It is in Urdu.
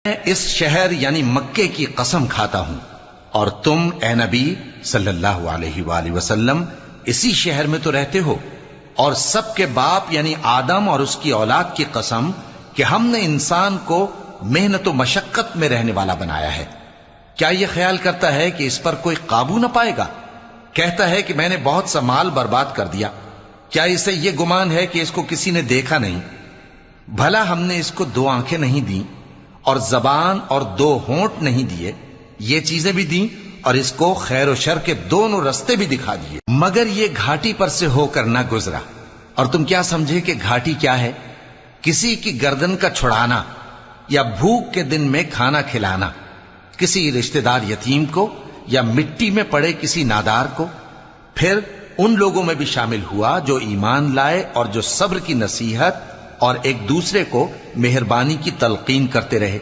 میں اس شہر یعنی مکے کی قسم کھاتا ہوں اور تم اے نبی صلی اللہ علیہ وآلہ وسلم اسی شہر میں تو رہتے ہو، اور سب کے باپ یعنی آدم اور اس کی اولاد کی قسم کہ ہم نے انسان کو محنت و مشقت میں رہنے والا بنایا ہے، کیا یہ خیال کرتا ہے کہ اس پر کوئی قابو نہ پائے گا؟ کہتا ہے کہ میں نے بہت سا مال برباد کر دیا، کیا اسے یہ گمان ہے کہ اس کو کسی نے دیکھا نہیں؟ بھلا ہم نے اس کو 2 آنکھیں نہیں دیں اور زبان اور 2 ہونٹ نہیں دیے؟ یہ چیزیں بھی دیں اور اس کو خیر و شر کے دونوں رستے بھی دکھا دیے، مگر یہ گھاٹی پر سے ہو کر نہ گزرا۔ اور تم کیا سمجھے کہ گھاٹی کیا ہے؟ کسی کی گردن کا چھڑانا یا بھوک کے دن میں کھانا کھلانا، کسی رشتہ دار یتیم کو یا مٹی میں پڑے کسی نادار کو۔ پھر ان لوگوں میں بھی شامل ہوا جو ایمان لائے اور جو صبر کی نصیحت اور ایک دوسرے کو مہربانی کی تلقین کرتے رہے۔